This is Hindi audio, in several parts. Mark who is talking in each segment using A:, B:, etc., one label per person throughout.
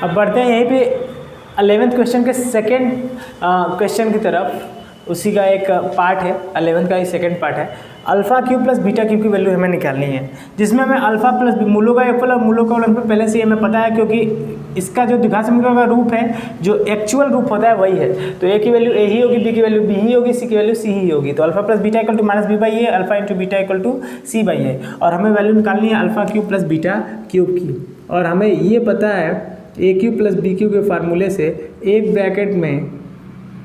A: अब बढ़ते हैं यहीं पे 11th क्वेश्चन के सेकेंड क्वेश्चन की तरफ। उसी का एक पार्ट है, 11th का ही सेकेंड पार्ट है। Alpha cube plus beta cube की वैल्यू हमें निकालनी है, जिसमें हमें अल्फा प्लस मूलों का योगफल और मूलों का गुणनफल पहले से ही हमें पता है, क्योंकि इसका जो द्विघात समीकरण का रूप है, जो एक्चुअल रूप होता है वही है। तो ए की वैल्यू ए ही होगी, बी की वैल्यू बी ही होगी, सी की वैल्यू सी ही होगी। तो alpha plus beta equal to minus B by A, alpha into beta equal to C by A. और हमें वैल्यू निकालनी है alpha cube plus beta cube की। और हमें ये पता है A cube plus B cube के फार्मूले से एक ब्रैकेट में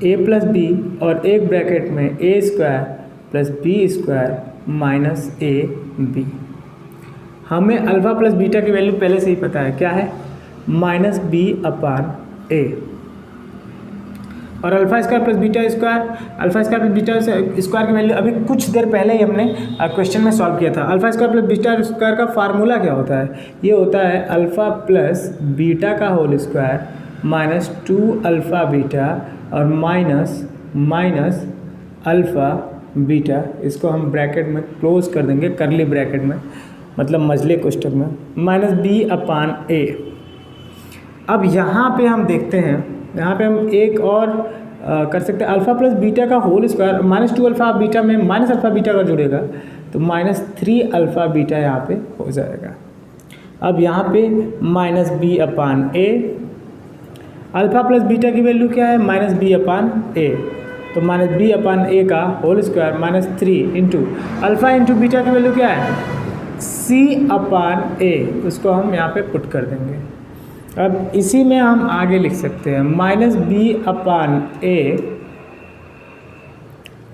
A: ए प्लस बी और एक ब्रैकेट में A square plus B square minus A B. हमें अल्फा प्लस बीटा की वैल्यू पहले से ही पता है, क्या है, माइनस बी अपान ए। और alpha square plus beta square, alpha square plus beta square की वैल्यू अभी कुछ देर पहले ही हमने क्वेश्चन में सॉल्व किया था। Alpha square plus beta square का फार्मूला क्या होता है, ये होता है अल्फा प्लस बीटा का whole square minus 2 alpha beta और माइनस अल्फा बीटा। इसको हम ब्रैकेट में क्लोज कर देंगे, करली ब्रैकेट में, मतलब मजले कोष्ठक में, माइनस बी अपान ए। अब यहाँ पे हम देखते हैं, यहाँ पे हम एक और कर सकते हैं, अल्फा प्लस बीटा का whole square minus 2 alpha beta में माइनस अल्फा बीटा का जुड़ेगा तो माइनस 3 अल्फा बीटा यहाँ पे हो जाएगा। अब यहाँ पे माइनस बी अपान ए, अल्फा प्लस बीटा की वैल्यू क्या है, माइनस बी अपान ए। तो माइनस बी अपान ए का whole square minus 3 into alpha into beta की वैल्यू क्या है, सी अपान ए। उसको हम यहाँ पे पुट कर देंगे। अब इसी में हम आगे लिख सकते हैं माइनस बी अपान ए।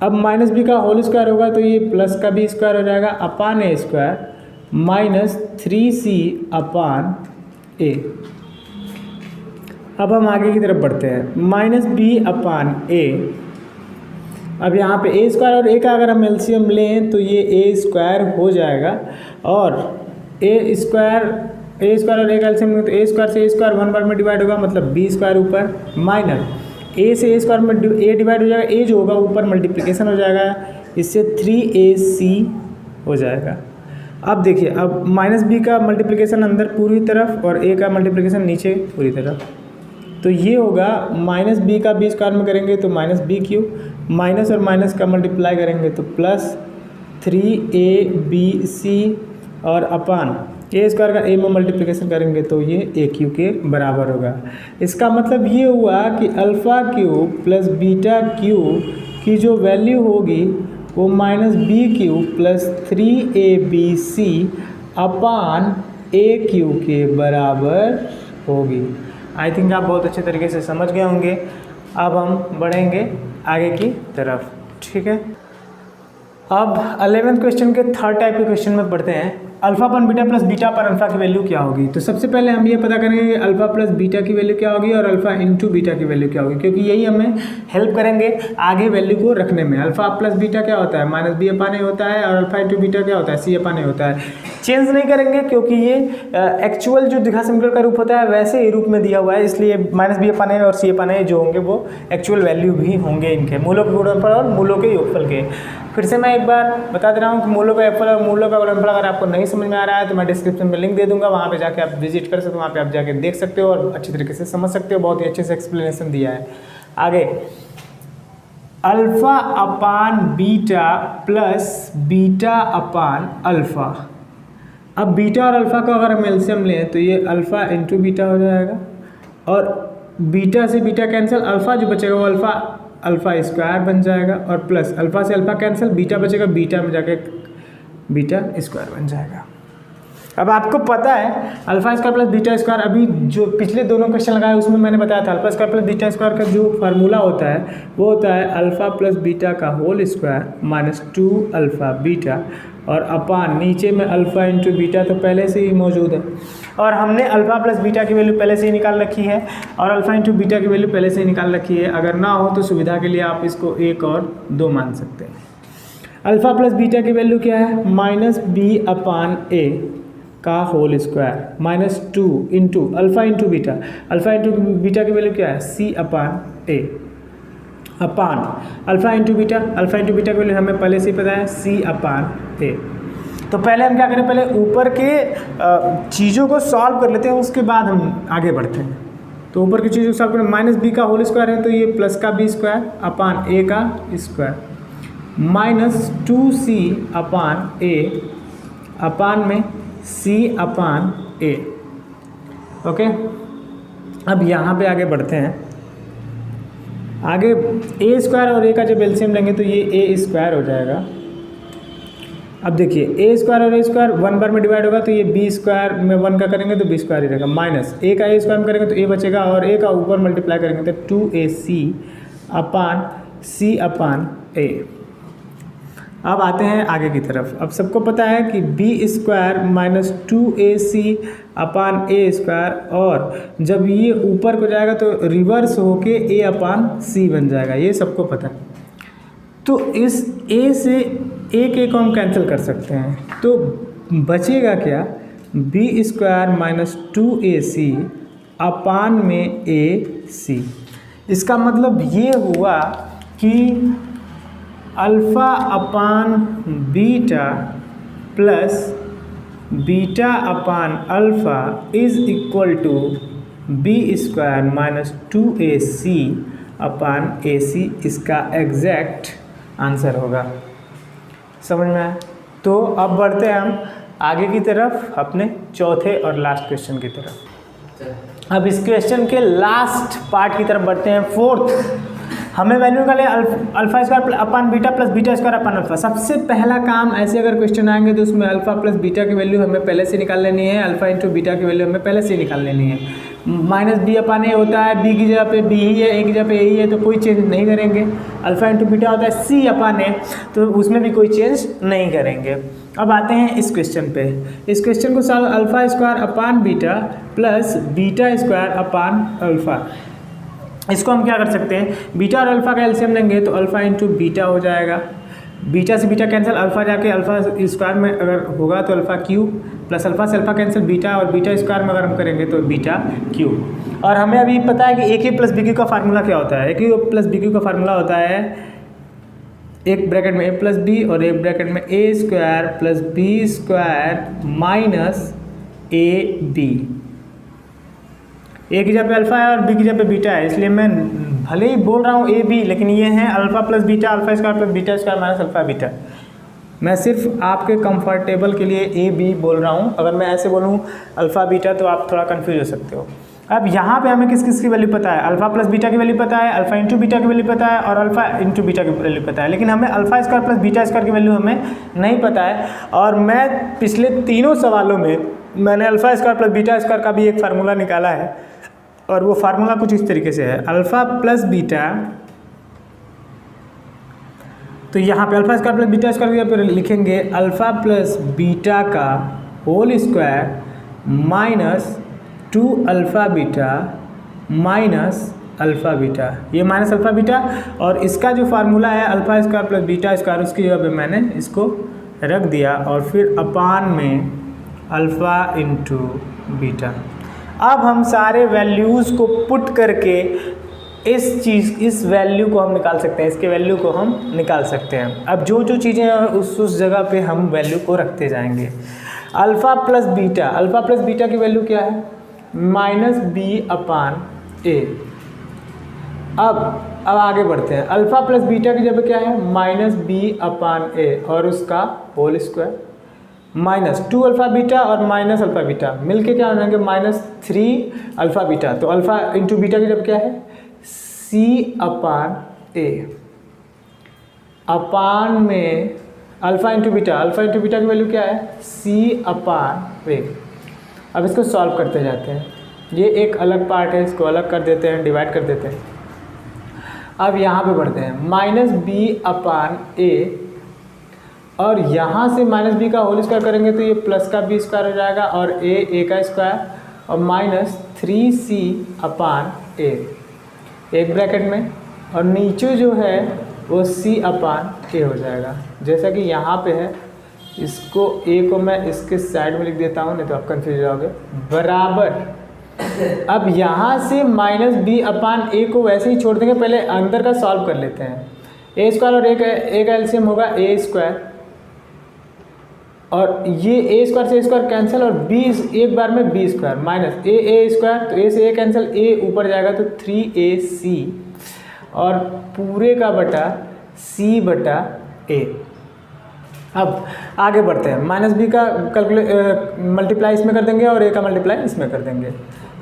A: अब माइनस बी का होल स्क्वायर होगा तो ये प्लस का बी स्क्वायर हो जाएगा अपान ए स्क्वायर माइनस 3c अपान ए। अब हम आगे की तरफ बढ़ते हैं, माइनस बी अपान ए। अब यहाँ पे ए स्क्वायर और ए का अगर हम एलसीएम लें तो ये ए स्क्वायर हो जाएगा, और ए स्क्वायर और ए का एलसीएम लें तो ए स्क्वायर से ए स्क्वायर 1 बार में डिवाइड होगा, मतलब बी स्क्वायर ऊपर माइनस ए से ए स्क्वायर में ए डिवाइड हो जाएगा, ए जो होगा ऊपर मल्टीप्लिकेशन हो जाएगा, इससे 3ac हो जाएगा। अब देखिए, अब माइनस बी का मल्टीप्लिकेशन अंदर पूरी तरफ और ए का मल्टीप्लिकेशन नीचे पूरी तरफ, तो ये होगा माइनस बी का बी स्क्वायर में करेंगे तो माइनस बी क्यूब, माइनस और माइनस का मल्टीप्लाई करेंगे तो प्लस 3abc और अपान ए स्क्वायर का ए में मल्टीप्लिकेशन करेंगे तो ये ए क्यू के बराबर होगा। इसका मतलब ये हुआ कि alpha cube plus beta cube की जो वैल्यू होगी वो minus b cube plus 3abc upon a cube के बराबर होगी। आई थिंक आप बहुत अच्छे तरीके से समझ गए होंगे। अब हम बढ़ेंगे आगे की तरफ, ठीक है। अब 11th क्वेश्चन के थर्ड टाइप के क्वेश्चन में पढ़ते हैं, अल्फा अपन बीटा प्लस बीटा पर अल्फा की वैल्यू क्या होगी। तो सबसे पहले हम ये पता करेंगे कि अल्फा प्लस बीटा की वैल्यू क्या होगी और अल्फा इंटू बीटा की वैल्यू क्या होगी, क्योंकि यही हमें हेल्प करेंगे आगे वैल्यू को रखने में। अल्फा प्लस बीटा क्या होता है, माइनस बी अपान ए होता है, और अल्फा इंटू बीटा क्या होता है, सी अपान ए होता है। चेंज नहीं करेंगे क्योंकि ये एक्चुअल जो द्विघात समीकरण का रूप होता है वैसे ही रूप में दिया हुआ है, इसलिए माइनस बी अपान ए और सी अपान ए जो होंगे वो एक्चुअल वैल्यू भी होंगे इनके, मूलों के गुणनफल और मूलों के योगफल के। फिर से मैं एक बार बता दे रहा हूँ कि मूलों का योगफल और मूलों का गुणनफल अगर आपको नहीं समझ में आ रहा है तो मैं डिस्क्रिप्शन में लिंक दे दूंगा, वहाँ पे जाके आप विजिट कर सकते हो, वहाँ पे आप जाके देख सकते हो और अच्छी तरीके से समझ सकते हो। बहुत ही अच्छे से एक्सप्लेनेशन दिया है। आगे, अल्फा अपान बीटा प्लस बीटा अपान अल्फा। अब बीटा और अल्फा को अगर हम एलसीएम लें तो ये अल्फा इंटू बीटा हो जाएगा, और बीटा से बीटा कैंसिल, अल्फा जो बचेगा वो अल्फा स्क्वायर बन जाएगा, और प्लस अल्फा से अल्फा कैंसिल, बीटा बचेगा, बीटा में जाके बीटा स्क्वायर बन जाएगा। अब आपको पता है alpha square plus beta square, अभी जो पिछले दोनों क्वेश्चन लगाए उसमें मैंने बताया था alpha square plus beta square का जो फार्मूला होता है वो होता है अल्फा प्लस बीटा का whole square minus 2 alpha beta, और अपान नीचे में अल्फा इंटू बीटा तो पहले से ही मौजूद है, और हमने अल्फा प्लस बीटा की वैल्यू पहले से ही निकाल रखी है और अल्फा इंटू बीटा की वैल्यू पहले से ही निकाल रखी है। अगर ना हो तो सुविधा के लिए आप इसको 1 और 2 मान सकते हैं। अल्फा प्लस बीटा की वैल्यू क्या है, माइनस बी अपान ए का whole square minus 2 into alpha into beta, alpha into beta की वैल्यू क्या है, सी अपान ए, upon alpha into beta, alpha into beta की वैल्यू हमें पहले से ही पता है सी अपान ए। तो पहले हम क्या करें, पहले ऊपर के चीज़ों को सॉल्व कर लेते हैं, उसके बाद हम आगे बढ़ते हैं। तो ऊपर की चीज़ को सॉल्व करें, माइनस बी का होल स्क्वायर है तो ये प्लस का बी स्क्वायर अपान ए का स्क्वायर माइनस 2c अपान ए अपान में c अपान ए। ओके, अब यहाँ पे आगे बढ़ते हैं। आगे ए स्क्वायर और ए का जब एलसीएम लेंगे तो ये ए स्क्वायर हो जाएगा। अब देखिए ए स्क्वायर और ए स्क्वायर 1 बार में डिवाइड होगा तो ये बी स्क्वायर में 1 का करेंगे तो बी स्क्वायर ही रहेगा, माइनस ए का ए स्क्वायर में करेंगे तो ए बचेगा और ए का ऊपर मल्टीप्लाई करेंगे तो 2ac अपान c अपान ए। अब आते हैं आगे की तरफ। अब सबको पता है कि B square minus 2ac upon ए स्क्वायर, और जब ये ऊपर को जाएगा तो रिवर्स होके ए अपान सी बन जाएगा, ये सबको पता है। तो इस ए से एक को हम कैंसिल कर सकते हैं, तो बचेगा क्या, बी स्क्वायर माइनस 2ac अपान में ए सी। इसका मतलब ये हुआ कि alpha upon beta plus beta upon alpha is equal to b square minus 2ac upon a c, इसका एग्जैक्ट आंसर होगा। समझ में आया? तो अब बढ़ते हैं हम आगे की तरफ, अपने चौथे और लास्ट क्वेश्चन की तरफ। अब इस क्वेश्चन के लास्ट पार्ट की तरफ बढ़ते हैं, फोर्थ। हमें वैल्यू निकाले alpha square upon beta plus beta square upon alpha. सबसे पहला काम, ऐसे अगर क्वेश्चन आएंगे तो उसमें अल्फा प्लस बीटा की वैल्यू हमें पहले से निकाल लेनी है, अल्फा इंटू बीटा की वैल्यू हमें पहले से निकाल लेनी है। माइनस बी अपान ए होता है, बी की जगह पे बी ही है, ए की जगह पे ए ही है, तो कोई चेंज नहीं करेंगे। अल्फा इंटू बीटा होता है सी अपान ए, तो उसमें भी कोई चेंज नहीं करेंगे। अब आते हैं इस क्वेश्चन पे। इस क्वेश्चन को solve, alpha square upon beta plus beta square upon alpha. इसको हम क्या कर सकते हैं, बीटा और अल्फा का एलसीएम लेंगे तो अल्फा इंटू बीटा हो जाएगा, बीटा से बीटा कैंसिल, अल्फा जाके अल्फा स्क्वायर में अगर होगा तो अल्फा क्यूब, प्लस अल्फा से अल्फा कैंसिल, बीटा और बीटा स्क्वायर में अगर हम करेंगे तो बीटा क्यूब। और हमें अभी पता है कि ए क्यू प्लस बी क्यू का फार्मूला क्या होता है। ए क्यू प्लस बी क्यू का फार्मूला होता है एक ब्रैकेट में ए प्लस बी और एक ब्रैकेट में A square plus B square minus A B. A की जगह पे अल्फा है और बी की जगह पे बीटा है, इसलिए मैं भले ही बोल रहा हूँ ए बी, लेकिन ये है alpha plus beta, alpha square plus beta square minus alpha beta. मैं सिर्फ आपके कंफर्टेबल के लिए ए बी बोल रहा हूँ। अगर मैं ऐसे बोलूँ अल्फा बीटा तो आप थोड़ा कंफ्यूज हो सकते हो। अब यहाँ पे हमें किस किस की वैल्यू पता है, अल्फा प्लस बीटा की वैल्यू पता है, अल्फा इंटू बीटा की वैल्यू पता है और अल्फा इंटू बीटा की वैल्यू पता है, लेकिन हमें alpha square plus beta square की वैल्यू हमें नहीं पता है। और मैं पिछले तीनों सवालों में मैंने alpha square plus beta square का भी एक फार्मूला निकाला है, और वो फार्मूला कुछ इस तरीके से है, अल्फा प्लस बीटा, तो यहाँ पे alpha square plus beta square पर लिखेंगे अल्फा प्लस बीटा का whole square minus 2 alpha beta minus alpha beta, ये माइनस अल्फा बीटा, और इसका जो फार्मूला है alpha square plus beta square, उसकी जगह पे मैंने इसको रख दिया और फिर अपान में अल्फा इंटू बीटा। अब हम सारे वैल्यूज़ को पुट करके इस वैल्यू को हम निकाल सकते हैं, इसके वैल्यू को हम निकाल सकते हैं। अब जो जो चीज़ें हैं उस जगह पे हम वैल्यू को रखते जाएंगे। अल्फ़ा प्लस बीटा की वैल्यू क्या है, माइनस बी अपान ए। अब आगे बढ़ते हैं, अल्फ़ा प्लस बीटा की जगह क्या है, माइनस बी अपान ए और उसका whole square minus 2 alpha beta और माइनस अल्फ़ा बीटा मिलके क्या हो जाएंगे, माइनस 3 अल्फ़ा बीटा। तो अल्फ़ा इंटू बीटा की जब क्या है, सी अपान ए अपान में अल्फ़ा इंटू बीटा की वैल्यू क्या है, सी अपान ए। अब इसको सॉल्व करते जाते हैं, ये एक अलग पार्ट है, इसको अलग कर देते हैं, डिवाइड कर देते हैं। अब यहाँ पे बढ़ते हैं, माइनस बी अपान ए, और यहाँ से माइनस बी का होल स्क्वायर करेंगे तो ये प्लस का बी स्क्वायर हो जाएगा और ए का स्क्वायर और माइनस 3c अपान ए एक ब्रैकेट में, और नीचे जो है वो c अपान ए हो जाएगा जैसा कि यहाँ पे है। इसको ए को मैं इसके साइड में लिख देता हूँ, नहीं तो आप कंफ्यूज हो जाओगे, बराबर। अब यहाँ से माइनस बी अपान ए को वैसे ही छोड़ देंगे, पहले अंदर का सॉल्व कर लेते हैं। ए स्क्वायर और ए का एलसीएम होगा ए स्क्वायर और ये ए स्क्वायर से ए स्क्वायर कैंसिल और बी एक बार में बी स्क्वायर माइनस ए स्क्वायर, तो ए से ए कैंसिल, ए ऊपर जाएगा तो 3ac और पूरे का बटा c बटा a। अब आगे बढ़ते हैं, माइनस बी का मल्टीप्लाई इसमें कर देंगे और a का मल्टीप्लाई इसमें कर देंगे।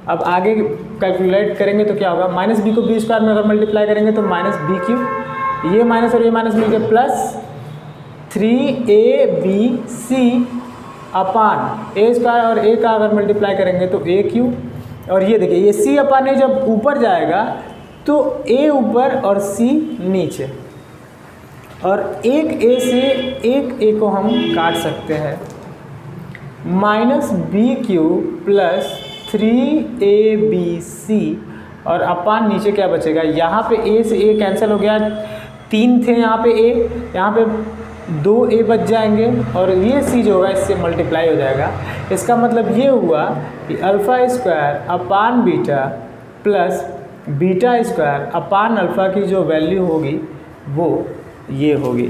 A: अब आगे कैलकुलेट करेंगे तो क्या होगा, माइनस बी को बी स्क्वायर में अगर मल्टीप्लाई करेंगे तो माइनस बी क्यूब, ये माइनस और ये माइनस मिलकर प्लस 3abc अपान ए स्क्वायर और ए का अगर मल्टीप्लाई करेंगे तो ए क्यूब, और ये देखिए ये c अपान ए जब ऊपर जाएगा तो a ऊपर और c नीचे, और एक a से एक a को हम काट सकते हैं, minus b cube plus 3abc और अपान नीचे क्या बचेगा, यहाँ पे a से a कैंसिल हो गया, 3 थे यहाँ पे a, यहाँ पे 2a बच जाएंगे और ये c जो होगा इससे मल्टीप्लाई हो जाएगा। इसका मतलब ये हुआ कि alpha square upon beta plus beta square upon alpha की जो वैल्यू होगी वो ये होगी।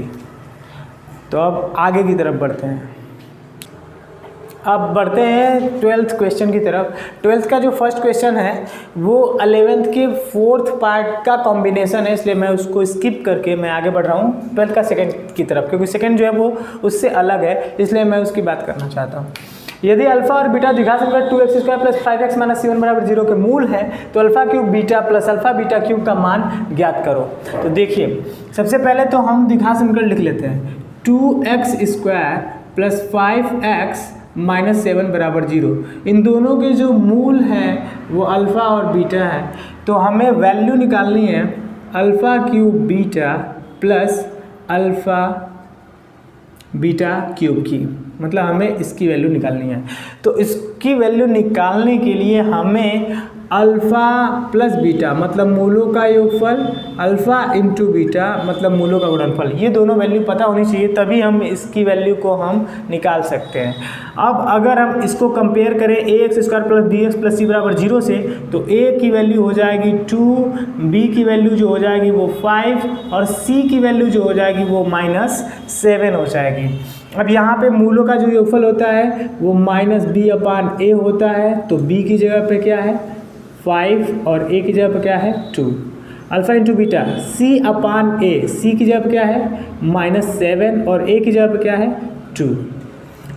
A: तो अब आगे की तरफ बढ़ते हैं, अब बढ़ते हैं 12th क्वेश्चन की तरफ। 12th का जो फर्स्ट क्वेश्चन है वो 11th के 4th पार्ट का कॉम्बिनेशन है, इसलिए मैं उसको स्किप करके मैं आगे बढ़ रहा हूँ 12th का सेकंड की तरफ, क्योंकि सेकंड जो है वो उससे अलग है, इसलिए मैं उसकी बात करना चाहता हूँ। यदि अल्फा और बीटा द्विघात समीकरण 2x square plus 5x minus c1 बराबर 0 के मूल है तो alpha cube beta plus alpha beta cube का मान ज्ञात करो। तो देखिए सबसे पहले तो हम द्विघात समीकरण लिख लेते हैं, 2x square plus 5x minus 7 बराबर 0। इन दोनों के जो मूल हैं वो अल्फ़ा और बीटा है, तो हमें वैल्यू निकालनी है alpha cube beta plus alpha beta cube की, मतलब हमें इसकी वैल्यू निकालनी है। तो इसकी वैल्यू निकालने के लिए हमें अल्फ़ा प्लस बीटा मतलब मूलों का योगफल, अल्फ़ा इंटू बीटा मतलब मूलों का गुणनफल, ये दोनों वैल्यू पता होनी चाहिए, तभी हम इसकी वैल्यू को हम निकाल सकते हैं। अब अगर हम इसको कंपेयर करें ax square plus bx plus c बराबर 0 से, तो a की वैल्यू हो जाएगी 2, b की वैल्यू जो हो जाएगी वो 5 और c की वैल्यू जो हो जाएगी वो -7 हो जाएगी। अब यहाँ पे मूलों का जो योगफल होता है वो माइनस बी अपान ए होता है, तो b की जगह पे क्या है 5 और a की जगह पे क्या है 2। Alpha into beta c upon a, c की जगह पे क्या है -7 और a की जगह पे क्या है 2।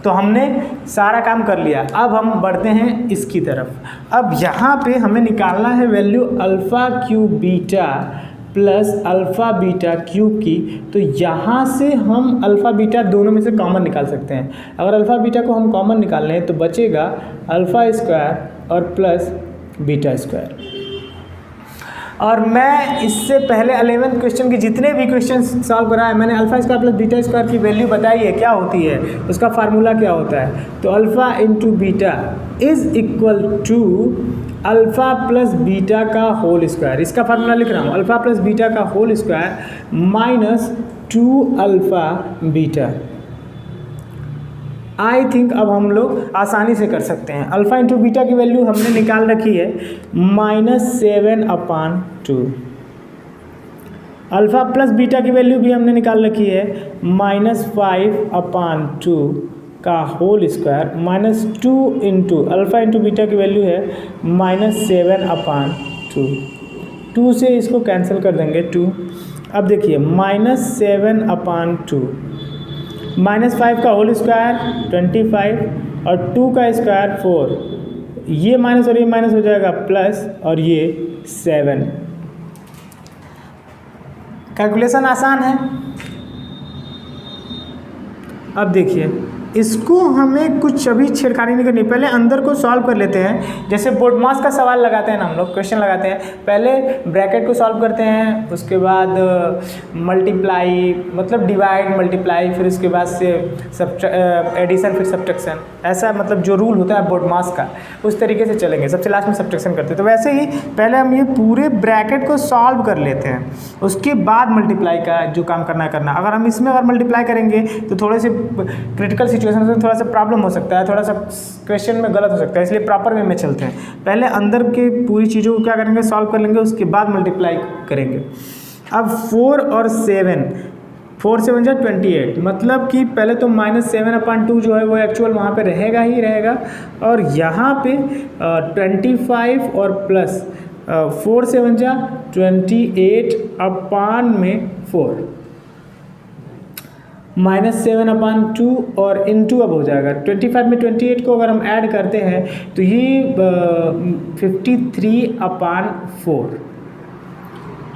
A: तो हमने सारा काम कर लिया। अब हम बढ़ते हैं इसकी तरफ। अब यहाँ पे हमें निकालना है value alpha cube beta plus alpha beta cube की। तो यहाँ से हम अल्फ़ा बीटा दोनों में से कॉमन निकाल सकते हैं। अगर अल्फ़ा बीटा को हम कॉमन निकाल लें तो बचेगा अल्फ़ा स्क्वायर और प्लस बीटा स्क्वायर। और मैं इससे पहले 11th क्वेश्चन के जितने भी क्वेश्चन सॉल्व कराए मैंने alpha square plus beta square की वैल्यू बताई है क्या होती है, उसका फार्मूला क्या होता है। तो alpha into beta is equal to alpha plus beta का होल स्क्वायर। इसका फार्मूला लिख रहा हूँ, अल्फ़ा प्लस बीटा का whole square minus 2 alpha beta. I think अब हम लोग आसानी से कर सकते हैं। अल्फ़ा इंटू बीटा की वैल्यू हमने निकाल रखी है -7 अपान 2। अल्फ़ा प्लस बीटा की वैल्यू भी हमने निकाल रखी है -5 अपान 2 का whole square -2 into alpha into beta की वैल्यू है -7 अपान 2। 2 से इसको कैंसिल कर देंगे 2। अब देखिए -7 अपान 2 -5 का होल स्क्वायर 25 और 2 का स्क्वायर 4, ये माइनस और ये माइनस हो जाएगा प्लस और ये 7। कैलकुलेशन आसान है। अब देखिए इसको हमें कुछ अभी छेड़खानी नहीं करनी, पहले अंदर को सॉल्व कर लेते हैं। जैसे बोर्ड मास का सवाल लगाते हैं ना हम लोग, क्वेश्चन लगाते हैं, पहले ब्रैकेट को सॉल्व करते हैं, उसके बाद मल्टीप्लाई मतलब डिवाइड मल्टीप्लाई, फिर उसके बाद से एडिशन फिर सब्ट्रैक्शन, ऐसा मतलब जो रूल होता है बोर्ड मास का उस तरीके से चलेंगे। सबसे लास्ट में सब्ट्रैक्शन करते हैं। तो वैसे ही पहले हम ये पूरे ब्रैकेट को सॉल्व कर लेते हैं, उसके बाद मल्टीप्लाई का जो काम करना है करना। अगर हम इसमें अगर मल्टीप्लाई करेंगे तो थोड़े से क्रिटिकल सिचुएशन में थोड़ा सा प्रॉब्लम हो सकता है, थोड़ा सा क्वेश्चन में गलत हो सकता है, इसलिए प्रॉपर वे में चलते हैं। पहले अंदर के पूरी चीज़ों को क्या करेंगे सॉल्व कर लेंगे, उसके बाद मल्टीप्लाई करेंगे। अब 4 और 7, 4 से 1 जा 28, मतलब कि पहले तो -7/2 जो है वो एक्चुअल वहाँ पे रहेगा ही रहेगा, और यहाँ पे 25 और प्लस 4 से 1 जा 28/4 -7/2 और इंटू अब हो जाएगा 25 में 28 को अगर हम ऐड करते हैं तो ये 53/4।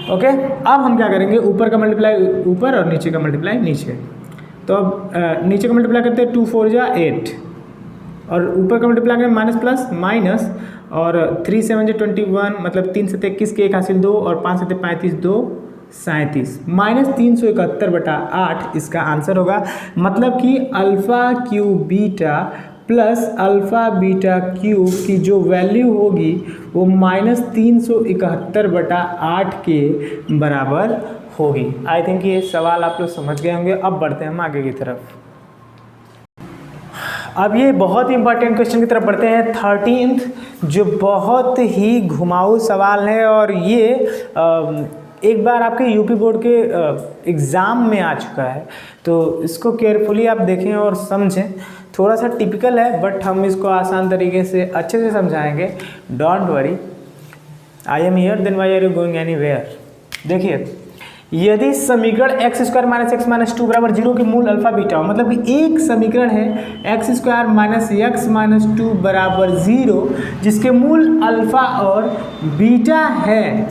A: ओके, अब हम क्या करेंगे, ऊपर का मल्टीप्लाई ऊपर और नीचे का मल्टीप्लाई नीचे। तो अब नीचे का मल्टीप्लाई करते हैं 2 4 जा 8 और ऊपर का मल्टीप्लाई करें माइनस प्लस माइनस, और 3 से 1 जा 21, मतलब 3 से 21 के 1 हासिल 2 और 5 से 35 2 37 -371/8 इसका आंसर होगा। मतलब कि alpha cube beta plus alpha beta cube की जो वैल्यू होगी वो -371/8 के बराबर होगी। आई थिंक ये सवाल आप लोग समझ गए होंगे। अब बढ़ते हैं हम आगे की तरफ। अब ये बहुत ही इंपॉर्टेंट क्वेश्चन की तरफ बढ़ते हैं, 13th, जो बहुत ही घुमाऊ सवाल है और ये एक बार आपके यूपी बोर्ड के एग्ज़ाम में आ चुका है, तो इसको केयरफुली आप देखें और समझें। थोड़ा सा टिपिकल है बट हम इसको आसान तरीके से अच्छे से समझाएंगे। Don't worry, I am here, then why are you going anywhere. देखिए, यदि समीकरण x² - x - 2 बराबर 0 के मूल अल्फा बीटा हो, मतलब कि एक समीकरण है x² - x - 2 बराबर 0 जिसके मूल अल्फा और बीटा है,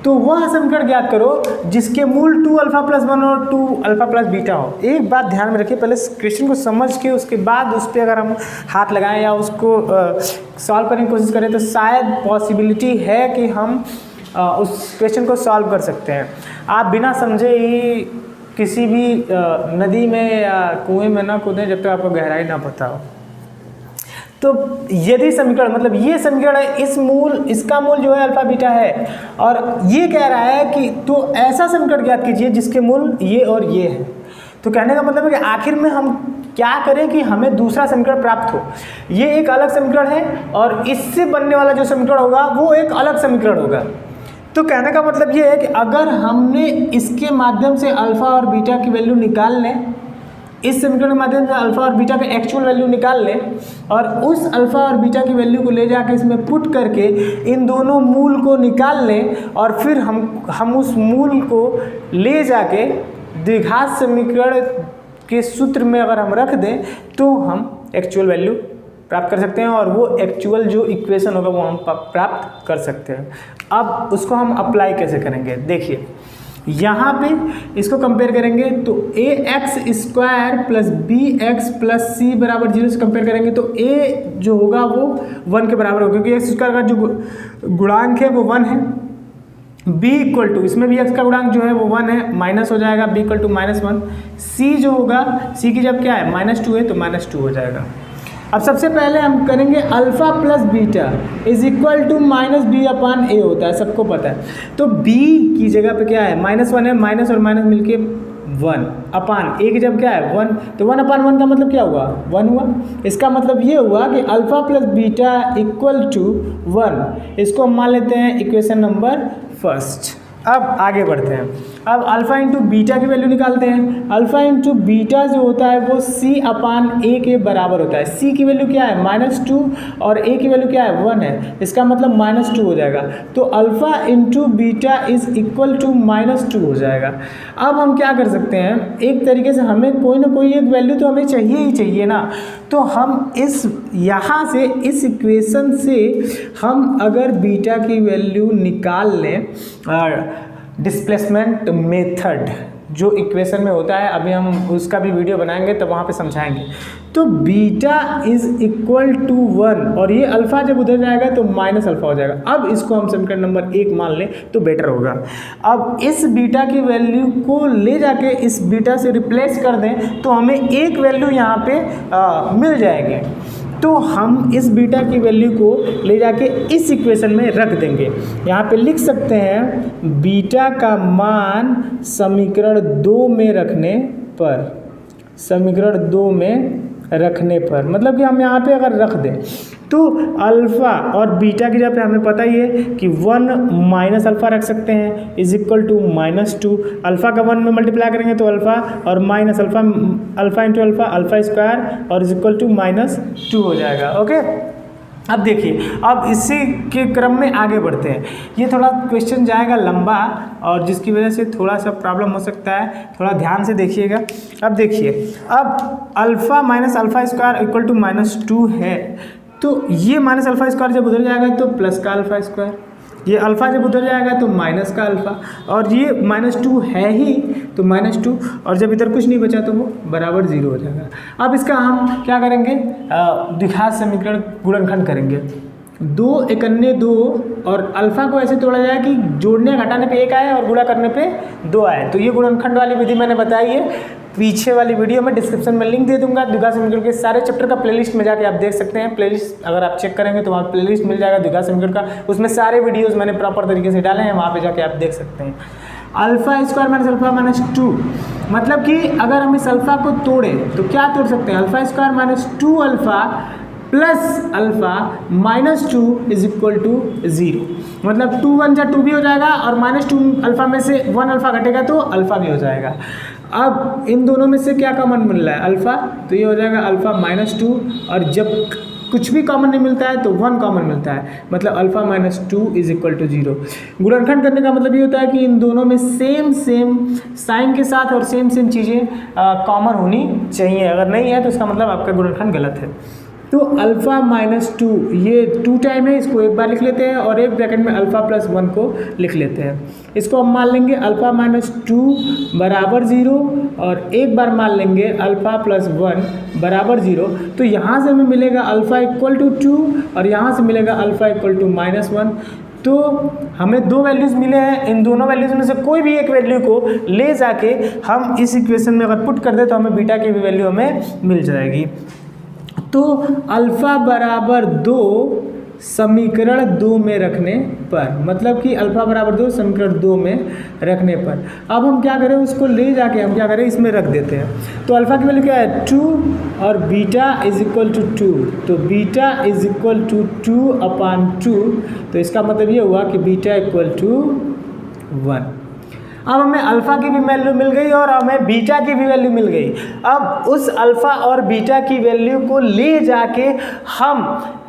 A: तो वह समीकरण ज्ञात करो जिसके मूल 2α + 1 और 2α + बीटा हो। एक बात ध्यान में रखिए, पहले क्वेश्चन को समझ के उसके बाद उस पर अगर हम हाथ लगाएं या उसको सॉल्व करने की कोशिश करें तो शायद पॉसिबिलिटी है कि हम उस क्वेश्चन को सॉल्व कर सकते हैं। आप बिना समझे ही किसी भी नदी में या कुएं में ना कूदें जब तक आपको गहराई ना पता हो। तो यदि समीकरण, मतलब ये समीकरण है, इसका मूल जो है अल्फा बीटा है, और ये कह रहा है कि तो ऐसा समीकरण ज्ञात कीजिए जिसके मूल ये और ये है। तो कहने का मतलब है कि आखिर में हम क्या करें कि हमें दूसरा समीकरण प्राप्त हो। ये एक अलग समीकरण है और इससे बनने वाला जो समीकरण होगा वो एक अलग समीकरण होगा। तो कहने का मतलब ये है कि अगर हमने इसके माध्यम से अल्फा और बीटा की वैल्यू निकाल लें, इस समीकरण के माध्यम से अल्फा और बीटा का एक्चुअल वैल्यू निकाल लें और उस अल्फा और बीटा की वैल्यू को ले जाके इसमें पुट करके इन दोनों मूल को निकाल लें, और फिर हम उस मूल को ले जाके द्विघात समीकरण के सूत्र में अगर हम रख दें तो हम एक्चुअल वैल्यू प्राप्त कर सकते हैं, और वो एक्चुअल जो इक्वेशन होगा वो हम प्राप्त कर सकते हैं। अब उसको हम अप्लाई कैसे करेंगे, देखिए यहाँ पे इसको कंपेयर करेंगे तो ax² + bx + c बराबर 0 से कंपेयर करेंगे तो a जो होगा वो 1 के बराबर होगा, क्योंकि x² का जो गुणांक है वो 1 है। b इक्वल टू, इसमें भी x का गुणांक जो है वो 1 है, माइनस हो जाएगा, b इक्वल टू -1। c जो होगा, c की जब क्या है -2 है तो -2 हो जाएगा। अब सबसे पहले हम करेंगे alpha plus beta is equal to -b/a होता है, सबको पता है। तो b की जगह पे क्या है, -1 है, माइनस और माइनस मिलके 1/a की जब क्या है 1, तो 1/1 का मतलब क्या हुआ, 1 हुआ। इसका मतलब ये हुआ कि alpha plus beta equal to 1। इसको हम मान लेते हैं इक्वेशन नंबर फर्स्ट। अब आगे बढ़ते हैं। अब अल्फ़ा इंटू बीटा की वैल्यू निकालते हैं। अल्फ़ा इंटू बीटा जो होता है वो c/a के बराबर होता है। c की वैल्यू क्या है -2 और a की वैल्यू क्या है 1 है, इसका मतलब -2 हो जाएगा। तो alpha into beta is equal to -2 हो जाएगा। अब हम क्या कर सकते हैं, एक तरीके से हमें कोई ना कोई एक वैल्यू तो हमें चाहिए ही चाहिए ना, तो हम यहाँ से इस इक्वेशन से हम अगर बीटा की वैल्यू निकाल लें, और डिस्प्लेसमेंट मेथड जो इक्वेशन में होता है, अभी हम उसका भी वीडियो बनाएंगे तो वहाँ पे समझाएंगे। तो बीटा इज इक्वल टू 1 और ये अल्फ़ा जब उधर जाएगा तो -अल्फ़ा हो जाएगा। अब इसको हम समीकरण नंबर 1 मान लें तो बेटर होगा। अब इस बीटा की वैल्यू को ले जाके इस बीटा से रिप्लेस कर दें तो हमें एक वैल्यू यहाँ पे मिल जाएगी। तो हम इस बीटा की वैल्यू को ले जाके इस इक्वेशन में रख देंगे। यहाँ पे लिख सकते हैं बीटा का मान समीकरण 2 में रखने पर, समीकरण 2 में रखने पर, मतलब कि हम यहाँ पे अगर रख दें तो अल्फ़ा और बीटा की जगह पे हमें पता ही है कि 1 माइनस अल्फ़ा रख सकते हैं इज इक्वल टू -2। अल्फ़ा का 1 में मल्टीप्लाई करेंगे तो अल्फ़ा और minus alpha, alpha into alpha, alpha square और इज इक्वल टू -2 हो जाएगा। ओके, अब देखिए, अब इसी के क्रम में आगे बढ़ते हैं। ये थोड़ा क्वेश्चन जाएगा लंबा और जिसकी वजह से थोड़ा सा प्रॉब्लम हो सकता है, थोड़ा ध्यान से देखिएगा। अब देखिए, अब alpha minus alpha square equal to -2 है, तो ये माइनस अल्फ़ा स्क्वायर जब उधर जाएगा तो प्लस का अल्फ़ा स्क्वायर, ये अल्फ़ा जब उधर जाएगा तो माइनस का अल्फ़ा, और ये -2 है ही तो -2, और जब इधर कुछ नहीं बचा तो वो बराबर 0 हो जाएगा। अब इसका हम क्या करेंगे, द्विघात समीकरण गुणनखंड करेंगे। 2 एकन्ने 2, और अल्फ़ा को ऐसे तोड़ा जाए कि जोड़ने घटाने पे 1 आए और गुणा करने पे 2 आए। तो ये गुणनखंड वाली विधि मैंने बताई है, पीछे वाली वीडियो में डिस्क्रिप्शन में लिंक दे दूंगा। द्विघात समीकरण के सारे चैप्टर का प्लेलिस्ट में जाके आप देख सकते हैं। प्लेलिस्ट अगर आप चेक करेंगे तो वहाँ प्लेलिस्ट मिल जाएगा द्विघात समीकरण का, उसमें सारे वीडियोस मैंने प्रॉपर तरीके से डाले हैं, वहाँ पे जाके आप देख सकते हैं। Alpha square minus alpha minus 2, मतलब कि अगर हम इस अल्फ़ा को तोड़ें तो क्या तोड़ सकते हैं, alpha square minus 2 alpha plus alpha -2 is equal to 0। मतलब 2 1 जा 2 भी हो जाएगा और -2 अल्फ़ा में से 1 अल्फ़ा घटेगा तो अल्फ़ा भी हो जाएगा। अब इन दोनों में से क्या कॉमन मिल रहा है, अल्फ़ा, तो ये हो जाएगा अल्फ़ा -2, और जब कुछ भी कॉमन नहीं मिलता है तो 1 कॉमन मिलता है, मतलब अल्फ़ा -2 इज इक्वल टू 0। गुणनखंड करने का मतलब ये होता है कि इन दोनों में सेम साइन के साथ और सेम चीज़ें कॉमन होनी चाहिए। अगर नहीं है तो इसका मतलब आपका गुणनखंड गलत है। तो अल्फ़ा -2 ये 2 टाइम है, इसको एक बार लिख लेते हैं और एक ब्रैकेट में अल्फ़ा प्लस 1 को लिख लेते हैं। इसको हम मान लेंगे अल्फ़ा -2 बराबर 0 और एक बार मान लेंगे अल्फ़ा प्लस 1 बराबर 0। तो यहाँ से हमें मिलेगा अल्फ़ा इक्वल टू 2 और यहाँ से मिलेगा अल्फ़ा इक्वल टू -1। तो हमें 2 वैल्यूज़ मिले हैं, इन दोनों वैल्यूज़ में से कोई भी एक वैल्यू को ले जाके हम इस इक्वेशन में अगर पुट कर दे तो हमें बीटा की भी वैल्यू हमें मिल जाएगी। तो अल्फ़ा बराबर 2 समीकरण 2 में रखने पर, मतलब कि अल्फ़ा बराबर 2 समीकरण 2 में रखने पर अब हम क्या करें, उसको ले जाके हम क्या करें, इसमें रख देते हैं। तो अल्फ़ा की वैल्यू क्या है 2 और बीटा इज इक्वल टू 2, तो बीटा इज इक्वल टू 2/2। तो इसका मतलब ये हुआ कि बीटा इक्वल टू 1। अब हमें अल्फ़ा की भी वैल्यू मिल गई और हमें बीटा की भी वैल्यू मिल गई। अब उस अल्फ़ा और बीटा की वैल्यू को ले जाके हम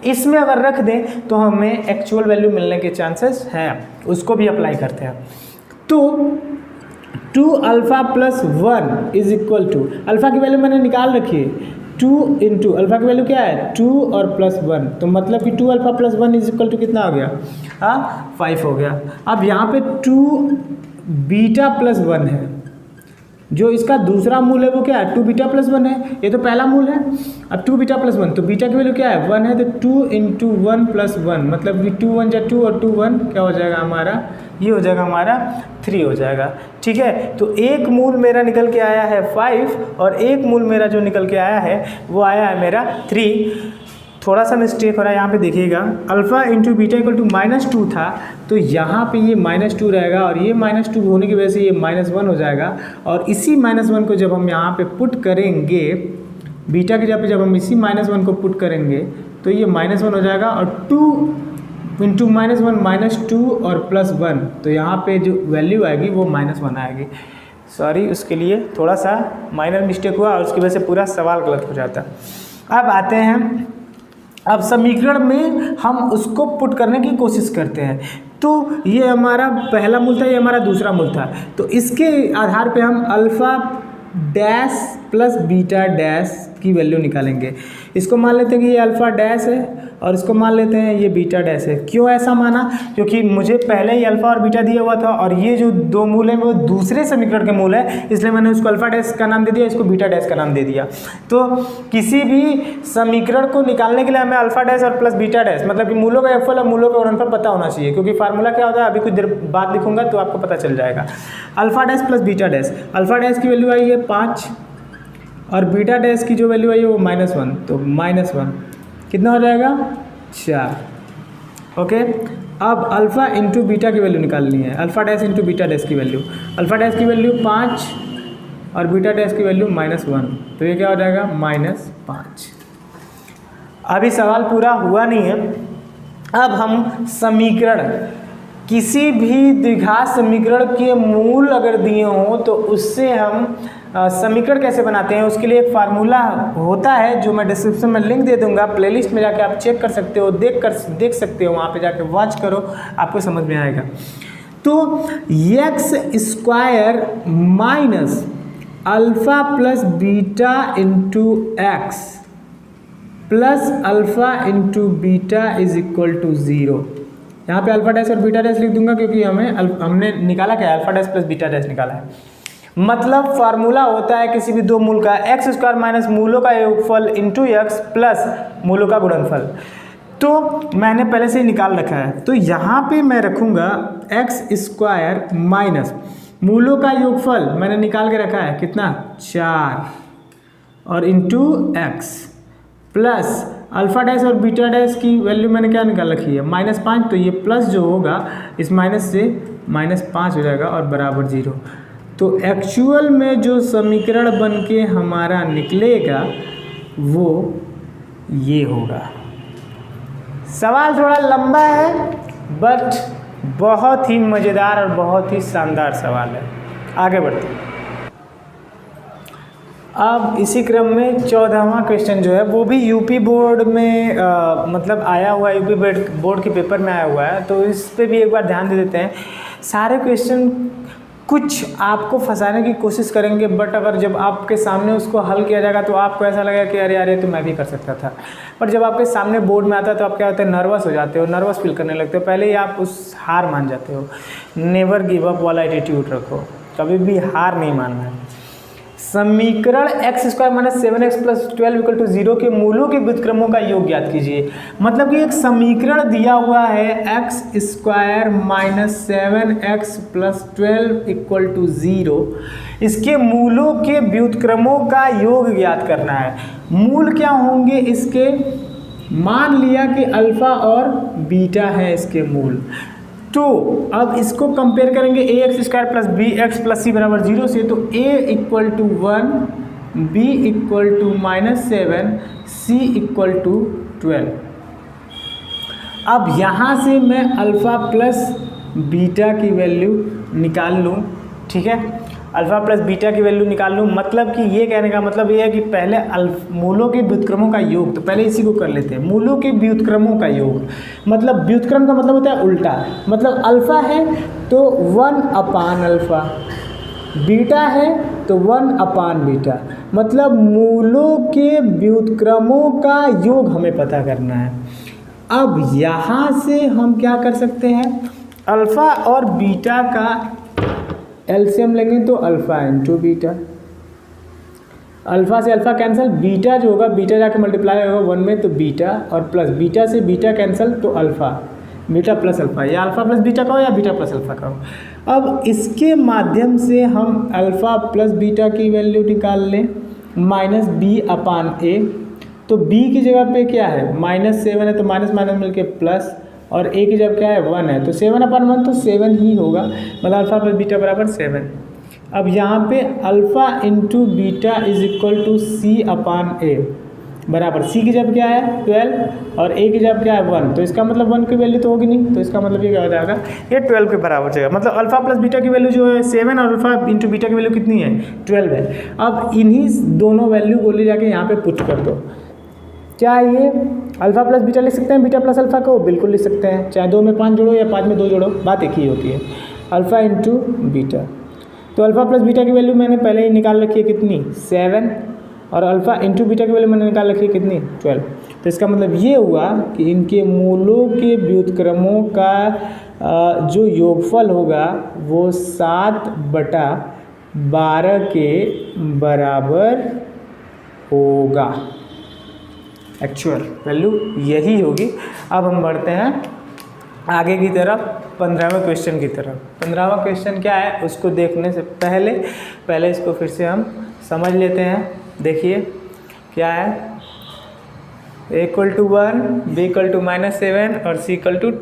A: इसमें अगर रख दें तो हमें एक्चुअल वैल्यू मिलने के चांसेस हैं, उसको भी अप्लाई करते हैं। तो 2 alpha plus 1 is equal to, alpha की वैल्यू मैंने निकाल रखी है 2 इंटू अल्फ़ा की वैल्यू क्या है 2 और प्लस 1, तो मतलब कि 2 alpha plus 1 is equal to कितना हो गया, 5 हो गया। अब यहाँ पे 2 बीटा प्लस 1 है, जो इसका दूसरा मूल है वो क्या है 2 बीटा प्लस 1 है, ये तो पहला मूल है। अब 2 बीटा प्लस 1, तो बीटा की वैल्यू क्या है 1 है, तो 2 इंटू 1 प्लस 1, मतलब कि 2 1 जा 2 और 2 1 क्या हो जाएगा हमारा, ये हो जाएगा हमारा 3 हो जाएगा। ठीक है, तो एक मूल मेरा निकल के आया है 5 और एक मूल मेरा जो निकल के आया है वो आया है मेरा 3। थोड़ा सा मिस्टेक हो रहा है यहाँ पे, देखिएगा alpha into beta equal to -2 था, तो यहाँ पे ये -2 रहेगा और ये -2 होने की वजह से ये -1 हो जाएगा। और इसी -1 को जब हम यहाँ पे पुट करेंगे बीटा की जगह पे, जब हम इसी -1 को पुट करेंगे तो ये -1 हो जाएगा और 2 इंटू -1 -2 और प्लस 1, तो यहाँ पे जो वैल्यू आएगी वो -1 आएगी। सॉरी, उसके लिए थोड़ा सा माइनर मिस्टेक हुआ और उसकी वजह से पूरा सवाल गलत हो जाता। अब आते हैं, अब समीकरण में हम उसको पुट करने की कोशिश करते हैं। तो ये हमारा पहला मूल था, ये हमारा दूसरा मूल था, तो इसके आधार पे हम alpha dash plus beta dash की वैल्यू निकालेंगे। इसको मान लेते हैं कि ये अल्फ़ा डैश है और इसको मान लेते हैं ये बीटा डैश है। क्यों ऐसा माना, क्योंकि मुझे पहले ही अल्फ़ा और बीटा दिया हुआ था और ये जो 2 मूल हैं वो दूसरे समीकरण के मूल है, इसलिए मैंने उसको अल्फ़ा डैश का नाम दे दिया, इसको बीटा डैश का नाम दे दिया। तो किसी भी समीकरण को निकालने के लिए हमें अल्फ़ा डैश और प्लस बीटा डैश, मतलब कि मूलों का योगफल और मूलों का गुणनफल पता होना चाहिए, क्योंकि फार्मूला क्या होता है अभी कुछ देर बाद लिखूंगा तो आपको पता चल जाएगा। Alpha dash plus beta dash, alpha dash की वैल्यू आई है 5 और बीटा डैश की जो वैल्यू आई है वो -1, तो -1 कितना हो जाएगा 4। ओके, अब अल्फ़ा इंटू बीटा की वैल्यू निकालनी है, alpha dash into beta dash की वैल्यू, अल्फ़ा डैश की वैल्यू 5 और बीटा डैश की वैल्यू -1, तो ये क्या हो जाएगा -5। अभी सवाल पूरा हुआ नहीं है। अब हम समीकरण, किसी भी द्विघात समीकरण के मूल अगर दिए हों तो उससे हम समीकरण कैसे बनाते हैं, उसके लिए एक फार्मूला होता है जो मैं डिस्क्रिप्शन में लिंक दे दूंगा, प्लेलिस्ट में जाके आप चेक कर सकते हो, देख सकते हो, वहाँ पे जाके वॉच करो, आपको समझ में आएगा। तो x square minus alpha plus beta into x plus alpha into beta is equal to 0। यहाँ पे अल्फ़ा डैश और बीटा डैश लिख दूंगा क्योंकि हमने निकाला क्या है, alpha dash plus beta dash निकाला है। मतलब फार्मूला होता है किसी भी दो मूल का एक्स स्क्वायर माइनस मूलों का योगफल इंटू एक्स प्लस मूलों का गुणनफल। तो मैंने पहले से ही निकाल रखा है, तो यहाँ पे मैं रखूँगा एक्स स्क्वायर माइनस मूलों का योगफल मैंने निकाल के रखा है कितना 4 और into x plus alpha dash और बीटा डैश की वैल्यू मैंने क्या निकाल रखी है -5। तो ये प्लस जो होगा इस माइनस से -5 हो जाएगा और बराबर 0। तो एक्चुअल में जो समीकरण बन के हमारा निकलेगा वो ये होगा। सवाल थोड़ा लंबा है बट बहुत ही मज़ेदार और बहुत ही शानदार सवाल है। आगे बढ़ते हैं। अब इसी क्रम में 14वां क्वेश्चन जो है वो भी यूपी बोर्ड में मतलब आया हुआ है, यूपी बोर्ड के पेपर में आया हुआ है, तो इस पे भी एक बार ध्यान दे देते हैं। सारे क्वेश्चन कुछ आपको फंसाने की कोशिश करेंगे बट अगर जब आपके सामने उसको हल किया जाएगा तो आपको ऐसा लगेगा कि अरे यार ये तो मैं भी कर सकता था। पर जब आपके सामने बोर्ड में आता है तो आप क्या होते हैं, नर्वस हो जाते हो, नर्वस फील करने लगते हो, पहले ही आप उस हार मान जाते हो। नेवर गिव अप वाला एटीट्यूड रखो, कभी भी हार नहीं मानना है। समीकरण x square minus 7x plus 12 equal to 0 के मूलों के व्युत्क्रमों का योग ज्ञात कीजिए। मतलब कि एक समीकरण दिया हुआ है x square minus 7x plus 12 equal to 0, इसके मूलों के व्युत्क्रमों का योग ज्ञात करना है। मूल क्या होंगे इसके, मान लिया कि अल्फा और बीटा है इसके मूल, तो अब इसको कंपेयर करेंगे A X square plus B X plus C बराबर 0 से। तो A equal to 1, B equal to -7, C equal to 12। अब यहाँ से मैं अल्फ़ा प्लस बीटा की वैल्यू निकाल लूँ, ठीक है, अल्फ़ा प्लस बीटा की वैल्यू निकाल लूँ। मतलब कि ये कहने का मतलब ये है कि पहले मूलों के व्युत्क्रमों का योग, तो पहले इसी को कर लेते हैं, मूलों के व्युत्क्रमों का योग। मतलब व्युत्क्रम का मतलब होता है उल्टा, मतलब अल्फ़ा है तो 1 अपान अल्फ़ा, बीटा है तो 1 अपान बीटा, मतलब मूलों के व्युत्क्रमों का योग हमें पता करना है। अब यहाँ से हम क्या कर सकते हैं, अल्फ़ा और बीटा का एलसीएम लेंगे तो अल्फ़ा इंटू बीटा, अल्फ़ा से अल्फ़ा कैंसिल, बीटा जो होगा बीटा जाके मल्टीप्लाई होगा 1 में तो बीटा, और प्लस बीटा से बीटा कैंसिल तो अल्फ़ा, बीटा प्लस अल्फ़ा, या अल्फ़ा प्लस बीटा का हो या बीटा प्लस अल्फ़ा का हो। अब इसके माध्यम से हम अल्फ़ा प्लस बीटा की वैल्यू निकाल लें माइनस बी अपान ए। तो बी की जगह पे क्या है -7 है तो माइनस माइनस मिलके प्लस, और ए की जब क्या है 1 है तो 7 अपान 1 तो 7 ही होगा, मतलब अल्फ़ा प्लस बीटा बराबर 7। अब यहाँ पे alpha into beta is equal to C upon A बराबर, सी की जब क्या है 12 और ए की जब क्या है 1, तो इसका मतलब 1 की वैल्यू तो होगी नहीं, तो इसका मतलब ये क्या हो जाएगा, ये 12 के बराबर जाएगा। मतलब अल्फ़ा प्लस बीटा की वैल्यू जो है 7 और अल्फ़ा इंटू बीटा की वैल्यू कितनी है 12 है। अब इन्हीं दोनों वैल्यू को ले जाके यहाँ पे पुट कर दो। क्या ये अल्फ़ा प्लस बीटा लिख सकते हैं, बीटा प्लस अल्फ़ा को बिल्कुल लिख सकते हैं, चाहे 2 में 5 जोड़ो या 5 में 2 जोड़ो, बात एक ही होती है, अल्फ़ा इंटू बीटा। तो अल्फ़ा प्लस बीटा की वैल्यू मैंने पहले ही निकाल रखी है कितनी 7, और अल्फ़ा इंटू बीटा की वैल्यू मैंने निकाल रखी है कितनी 12। तो इसका मतलब ये हुआ कि इनके मूलों के व्युत्क्रमों का जो योगफल होगा वो 7/12 के बराबर होगा। एक्चुअल वैल्यू यही होगी। अब हम बढ़ते हैं आगे की तरफ, 15वें क्वेश्चन की तरफ। 15वां क्वेश्चन क्या है उसको देखने से पहले इसको फिर से हम समझ लेते हैं। देखिए क्या है, a = 1, b = -7 और c = 12।